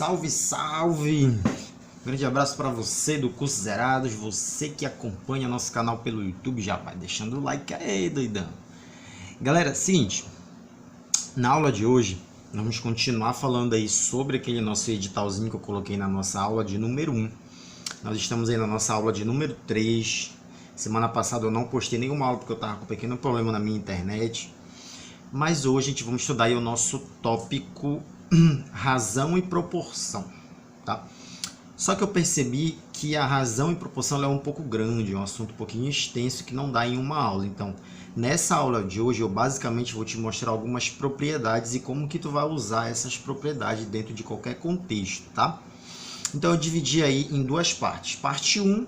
Salve, salve! Grande abraço para você do Curso Zerados, você que acompanha nosso canal pelo YouTube, já vai deixando o like aí, doidão. Galera, seguinte, na aula de hoje, vamos continuar falando aí sobre aquele nosso editalzinho que eu coloquei na nossa aula de número 1. Nós estamos aí na nossa aula de número 3. Semana passada eu não postei nenhuma aula porque eu estava com um pequeno problema na minha internet. Mas hoje a gente vai estudar aí o nosso tópico razão e proporção, tá? Só que eu percebi que a razão e proporção é um pouco grande, é um assunto um pouquinho extenso que não dá em uma aula. Então, nessa aula de hoje eu basicamente vou te mostrar algumas propriedades e como que tu vai usar essas propriedades dentro de qualquer contexto, tá? Então eu dividi aí em duas partes. Parte 1,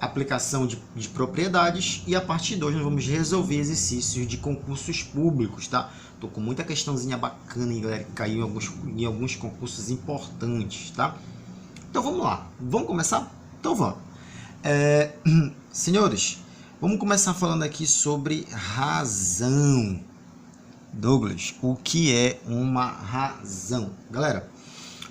aplicação de propriedades, e a parte 2 nós vamos resolver exercícios de concursos públicos, tá? Tô com muita questãozinha bacana aí, galera, que caiu em alguns concursos importantes, tá? Então vamos lá, vamos começar? Então vamos. Senhores, vamos começar falando aqui sobre razão. Douglas, o que é uma razão? Galera,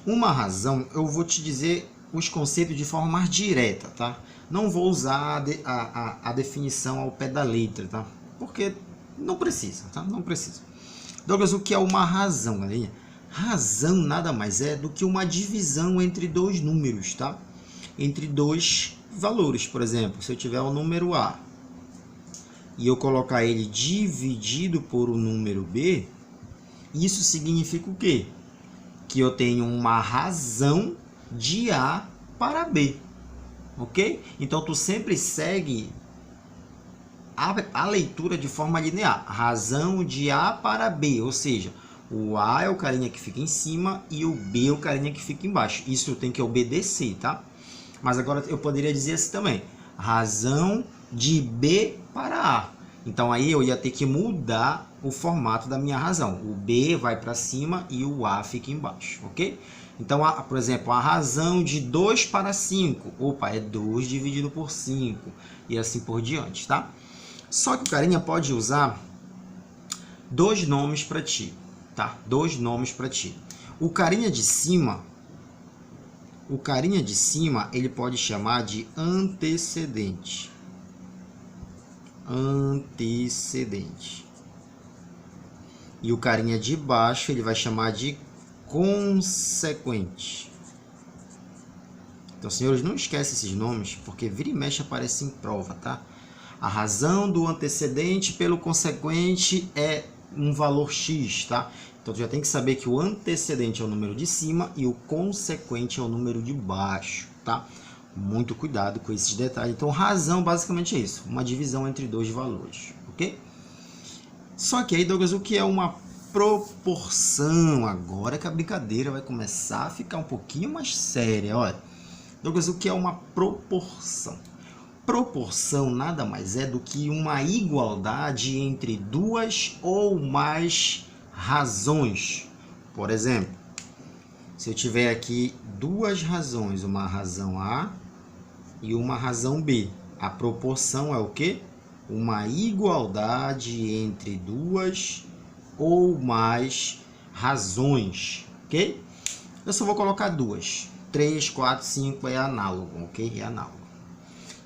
uma razão, eu vou te dizer os conceitos de forma mais direta, tá? Não vou usar a definição ao pé da letra, tá? Porque não precisa, tá? Não precisa. Douglas, o que é uma razão, galerinha? Razão nada mais é do que uma divisão entre dois números, tá? Entre dois valores, por exemplo, se eu tiver o número A e eu colocar ele dividido por o número B, isso significa o quê? Que eu tenho uma razão de A para B, ok? Então, tu sempre segue a leitura de forma linear, razão de A para B, ou seja, o A é o carinha que fica em cima e o B é o carinha que fica embaixo. Isso tem que obedecer, tá? Mas agora eu poderia dizer assim também, razão de B para A. Então aí eu ia ter que mudar o formato da minha razão. O B vai para cima e o A fica embaixo, ok? Então, por exemplo, a razão de 2 para 5. Opa, é 2 dividido por 5. E assim por diante, tá? Só que o carinha pode usar dois nomes para ti, tá? Dois nomes para ti. O carinha de cima, ele pode chamar de antecedente. Antecedente. E o carinha de baixo, ele vai chamar de consequente. Então, senhores, não esquece esses nomes, porque vira e mexe aparece em prova, tá? A razão do antecedente pelo consequente é um valor X, tá? Então, tu já tem que saber que o antecedente é o número de cima e o consequente é o número de baixo, tá? Muito cuidado com esses detalhes. Então, razão basicamente é isso, uma divisão entre dois valores, ok? Só que aí, Douglas, o que é uma proporção? Agora que a brincadeira vai começar a ficar um pouquinho mais séria, olha. Douglas, o que é uma proporção? Proporção nada mais é do que uma igualdade entre duas ou mais razões. Por exemplo, se eu tiver aqui duas razões, uma razão A e uma razão B, a proporção é o quê? Uma igualdade entre duas ou mais razões, ok? Eu só vou colocar duas. 3, 4, 5 é análogo, ok? É análogo.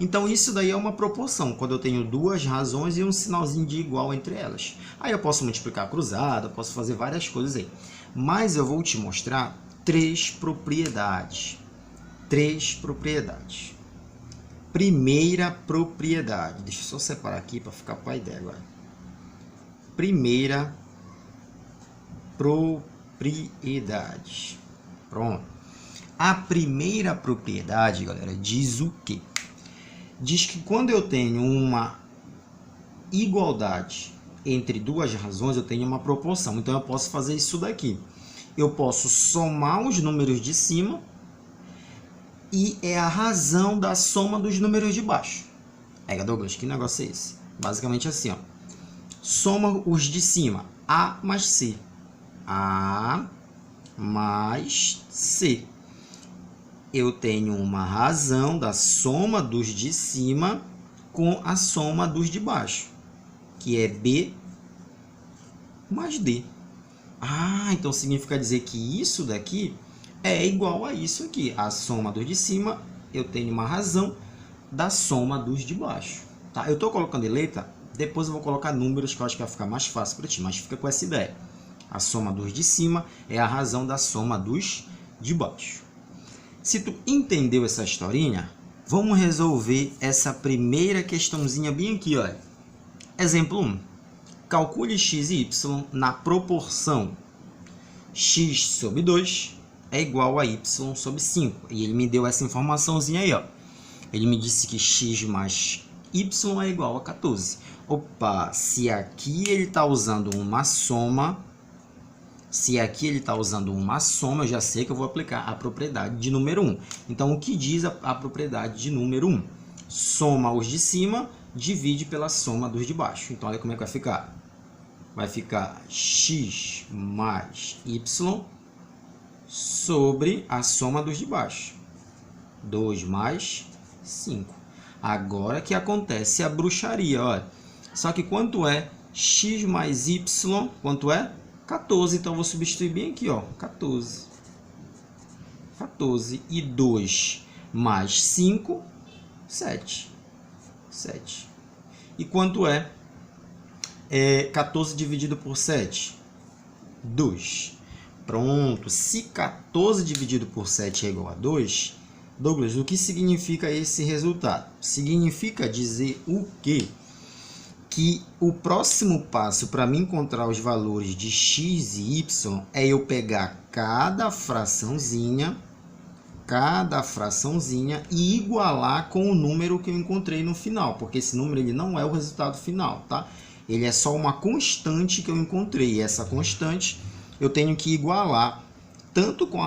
Então, isso daí é uma proporção, quando eu tenho duas razões e um sinalzinho de igual entre elas. Aí eu posso multiplicar cruzado, eu posso fazer várias coisas aí. Mas eu vou te mostrar três propriedades. Três propriedades. Primeira propriedade. Deixa eu só separar aqui para ficar com a ideia agora. Primeira propriedade. Pronto. A primeira propriedade, galera, diz o quê? Diz que quando eu tenho uma igualdade entre duas razões, eu tenho uma proporção. Então, eu posso fazer isso daqui. Eu posso somar os números de cima e é a razão da soma dos números de baixo. Pega, Douglas, que negócio é esse? Basicamente assim, ó. Soma os de cima. A mais C. A mais C. Eu tenho uma razão da soma dos de cima com a soma dos de baixo, que é B mais D. Ah, então significa dizer que isso daqui é igual a isso aqui. A soma dos de cima, eu tenho uma razão da soma dos de baixo. Tá? Eu estou colocando em letra, depois eu vou colocar números que eu acho que vai ficar mais fácil para ti, mas fica com essa ideia. A soma dos de cima é a razão da soma dos de baixo. Se tu entendeu essa historinha, vamos resolver essa primeira questãozinha bem aqui, olha. Exemplo 1. Calcule x e y na proporção x sobre 2 é igual a y sobre 5. E ele me deu essa informaçãozinha aí, ó. Ele me disse que x mais y é igual a 14. Opa, se aqui ele está usando uma soma, eu já sei que eu vou aplicar a propriedade de número 1. Então, o que diz a propriedade de número 1? Soma os de cima, divide pela soma dos de baixo. Então, olha como é que vai ficar. Vai ficar x mais y sobre a soma dos de baixo. 2 mais 5. Agora que acontece a bruxaria, olha. Só que quanto é x mais y? Quanto é? 14. Então, eu vou substituir bem aqui, ó. 14. 14. E 2 mais 5, 7. 7. E quanto é? 14 dividido por 7? 2. Pronto. Se 14 dividido por 7 é igual a 2, Douglas, o que significa esse resultado? Significa dizer o quê? Que o próximo passo para mim encontrar os valores de x e y é eu pegar cada fraçãozinha e igualar com o número que eu encontrei no final, porque esse número ele não é o resultado final, tá? Ele é só uma constante que eu encontrei, e essa constante eu tenho que igualar tanto com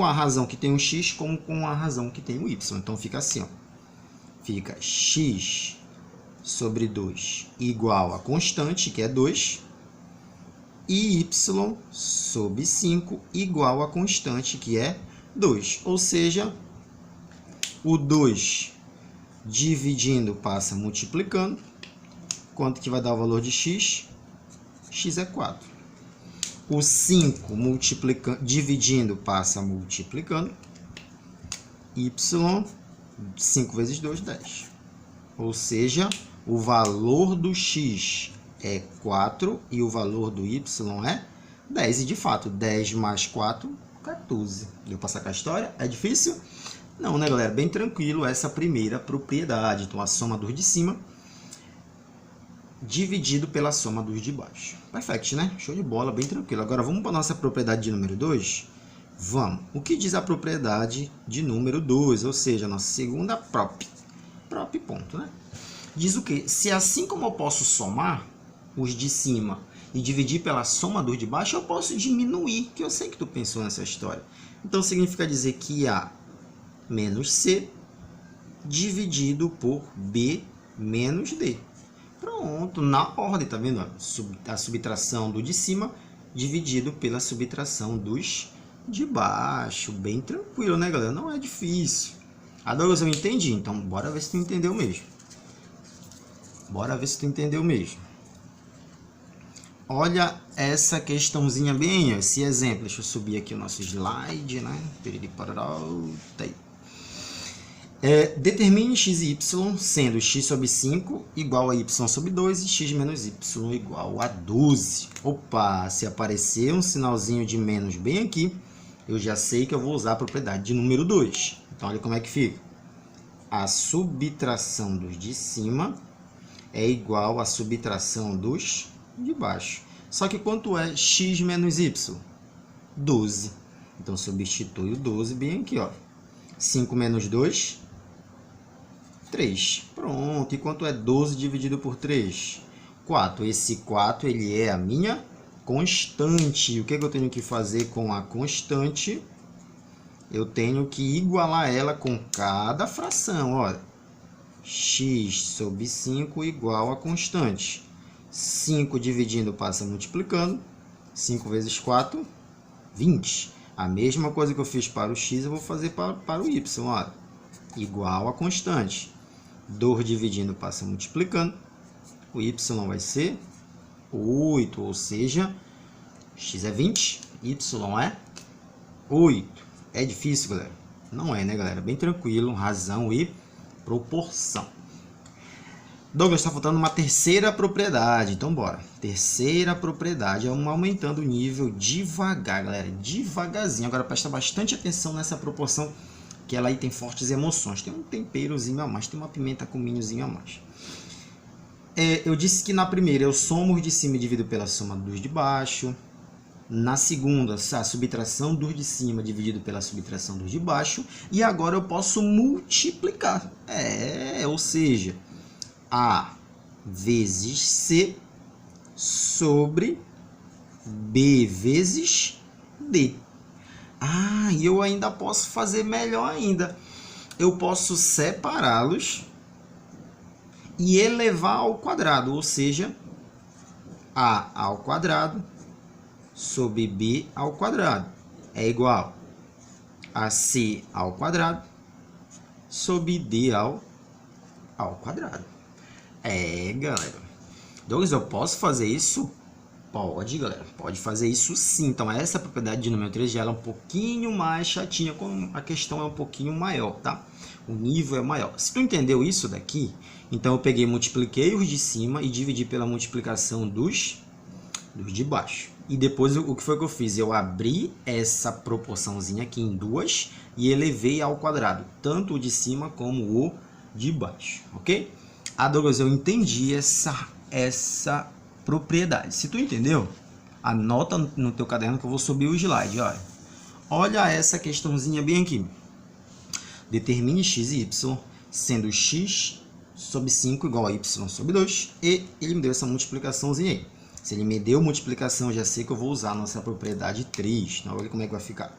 a razão que tem o x como com a razão que tem o y. Então fica assim, ó. Fica x sobre 2 igual a constante, que é 2, e y sobre 5 igual a constante, que é 2. Ou seja, o 2 dividindo passa multiplicando. Quanto que vai dar o valor de x? X é 4. O 5 dividindo passa multiplicando. Y, 5 vezes 2, 10. Ou seja, o valor do x é 4 e o valor do y é 10. E de fato, 10 mais 4, 14. Deu para sacar a história? É difícil? Não, né, galera? Bem tranquilo essa primeira propriedade. Então, a soma dos de cima dividido pela soma dos de baixo. Perfeito, né? Show de bola, bem tranquilo. Agora, vamos para a nossa propriedade de número 2? Vamos. O que diz a propriedade de número 2? Ou seja, a nossa segunda prop ponto, né? Diz o quê? Se assim como eu posso somar os de cima e dividir pela soma dos de baixo, eu posso diminuir, que eu sei que tu pensou nessa história. Então, significa dizer que A menos C dividido por B menos D. Pronto, na ordem, tá vendo? A subtração do de cima dividido pela subtração dos de baixo. Bem tranquilo, né, galera? Não é difícil. Douglas, eu entendi. Então, bora ver se tu entendeu mesmo. Olha essa questãozinha bem, esse exemplo. Deixa eu subir aqui o nosso slide, né? Determine x e y sendo x sobre 5 igual a y sobre 2 e x menos y igual a 12. Opa, se aparecer um sinalzinho de menos bem aqui, eu já sei que eu vou usar a propriedade de número 2. Então, olha como é que fica. A subtração dos de cima é igual à subtração dos de baixo. Só que quanto é x menos y? 12. Então, substitui o 12 bem aqui, ó. 5 menos 2, 3. Pronto. E quanto é 12 dividido por 3? 4. Esse 4, ele é a minha constante. O que eu tenho que fazer com a constante? Eu tenho que igualar ela com cada fração. Olha, x sobre 5 igual a constante. 5 dividindo passa multiplicando. 5 vezes 4, 20. A mesma coisa que eu fiz para o x, eu vou fazer para o y. Olha, igual a constante. 2 dividindo passa multiplicando. O y vai ser 8, ou seja, x é 20, y é 8. É difícil, galera? Não é, né, galera? Bem tranquilo, razão e proporção. Douglas, está faltando uma terceira propriedade, então bora. Terceira propriedade, vamos aumentando o nível devagar, galera, devagarzinho. Agora presta bastante atenção nessa proporção, que ela aí tem fortes emoções. Tem um temperozinho a mais, tem uma pimenta com milhozinho a mais. Eu disse que na primeira eu somo os de cima e divido pela soma dos de baixo. Na segunda, a subtração dos de cima dividido pela subtração dos de baixo. E agora eu posso multiplicar. Ou seja, A vezes C sobre B vezes D. E eu ainda posso fazer melhor ainda. Eu posso separá-los e elevar ao quadrado, ou seja, A ao quadrado sobre B ao quadrado é igual a C ao quadrado sobre D ao quadrado. Galera. Douglas, eu posso fazer isso? Pode, galera. Pode fazer isso sim. Então, essa propriedade de número 3 já é um pouquinho mais chatinha, como a questão é um pouquinho maior, tá? O nível é maior. Se tu entendeu isso daqui, então eu peguei, multipliquei os de cima e dividi pela multiplicação dos de baixo. E depois, o que foi que eu fiz? Eu abri essa proporçãozinha aqui em duas e elevei ao quadrado, tanto o de cima como o de baixo, ok? Douglas, eu entendi essa propriedade. Se tu entendeu, anota no teu caderno que eu vou subir o slide. Olha essa questãozinha bem aqui. Determine x e y, sendo x sobre 5 igual a y sobre 2. E ele me deu essa multiplicaçãozinha aí. Se ele me deu multiplicação, já sei que eu vou usar a nossa propriedade 3. Então, olha como é que vai ficar.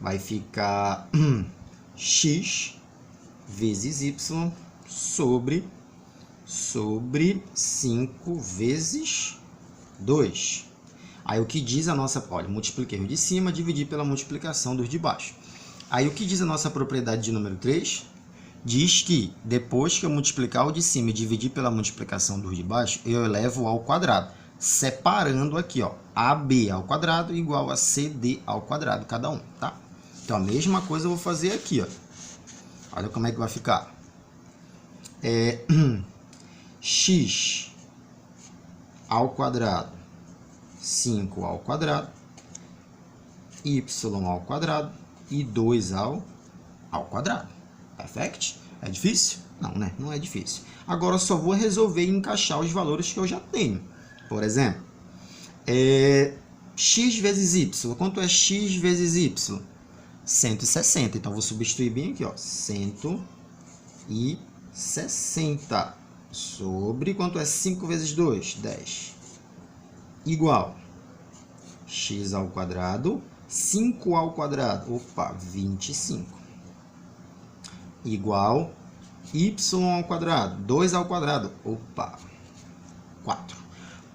Vai ficar x vezes y sobre 5 vezes 2. Aí o que diz a nossa... Olha, multipliquei o de cima, dividi pela multiplicação dos de baixo. Aí o que diz a nossa propriedade de número 3? Diz que depois que eu multiplicar o de cima e dividir pela multiplicação dos de baixo, eu elevo ao quadrado, separando aqui, ó, AB ao quadrado igual a CD ao quadrado, cada um, tá? Então, a mesma coisa eu vou fazer aqui, ó. Olha como é que vai ficar. X ao quadrado, 5 ao quadrado, y ao quadrado e 2 ao quadrado. Perfect? É difícil? Não, né? Não é difícil. Agora eu só vou resolver e encaixar os valores que eu já tenho. Por exemplo, x vezes y. Quanto é x vezes y? 160. Então, vou substituir bem aqui, ó. 160 sobre... Quanto é 5 vezes 2? 10. Igual x ao quadrado, 5 ao quadrado. Opa, 25. Igual y ao quadrado, 2 ao quadrado, opa, 4.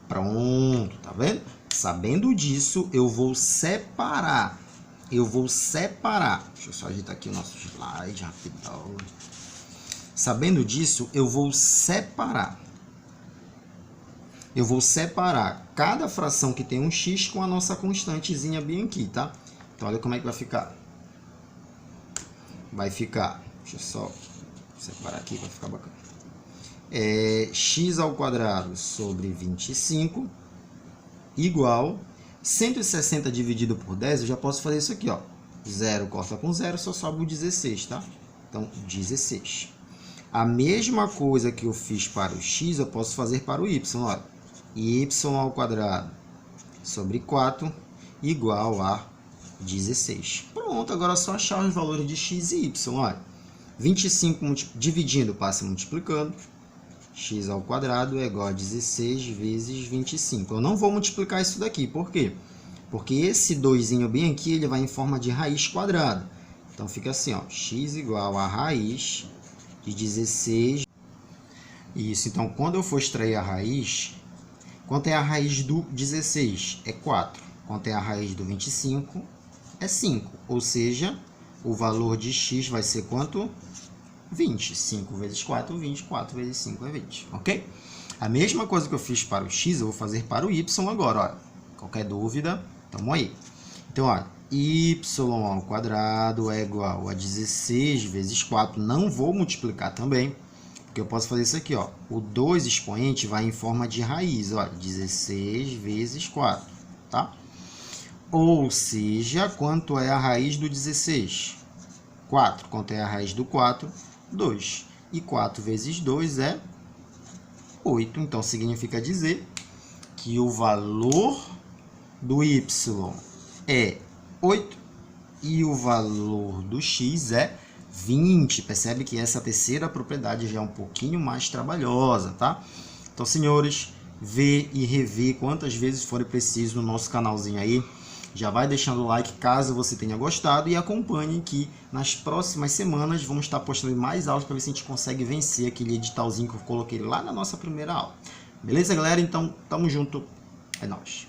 Pronto, tá vendo? Sabendo disso, eu vou separar. Deixa eu só ajeitar aqui o nosso slide rapidão. Sabendo disso, eu vou separar. Eu vou separar cada fração que tem um x com a nossa constantezinha bem aqui, tá? Então, olha como é que vai ficar. Vai ficar... Deixa eu só separar aqui para ficar bacana. X ao quadrado sobre 25 igual 160 dividido por 10. Eu já posso fazer isso aqui, ó. 0 corta com 0, só sobra o 16, tá? Então, 16. A mesma coisa que eu fiz para o x, eu posso fazer para o y. Olha, y ao quadrado sobre 4 igual a 16. Pronto, agora é só achar os valores de x e y. Olha. 25 dividindo passa multiplicando, x ao quadrado é igual a 16 vezes 25. Eu não vou multiplicar isso daqui, por quê? Porque esse 2zinho bem aqui, ele vai em forma de raiz quadrada. Então, fica assim, ó, x igual a raiz de 16. Isso, então, quando eu for extrair a raiz, quanto é a raiz do 16? É 4. Quanto é a raiz do 25? É 5. Ou seja... O valor de x vai ser quanto? 20. 5 vezes 4, 20. 4 vezes 5 é 20. Ok? A mesma coisa que eu fiz para o x, eu vou fazer para o y agora. Olha. Qualquer dúvida, tamo aí. Então, olha, y ao quadrado é igual a 16 vezes 4. Não vou multiplicar também, porque eu posso fazer isso aqui, ó. O 2 expoente vai em forma de raiz, olha, 16 vezes 4, tá? Ou seja, quanto é a raiz do 16? 4. Quanto é a raiz do 4? 2. E 4 vezes 2 é 8. Então, significa dizer que o valor do y é 8 e o valor do x é 20. Percebe que essa terceira propriedade já é um pouquinho mais trabalhosa, tá? Então, senhores, vê e revê quantas vezes for preciso no nosso canalzinho aí. Já vai deixando o like caso você tenha gostado e acompanhe que nas próximas semanas vamos estar postando mais aulas para ver se a gente consegue vencer aquele editalzinho que eu coloquei lá na nossa primeira aula. Beleza, galera? Então, tamo junto. É nóis.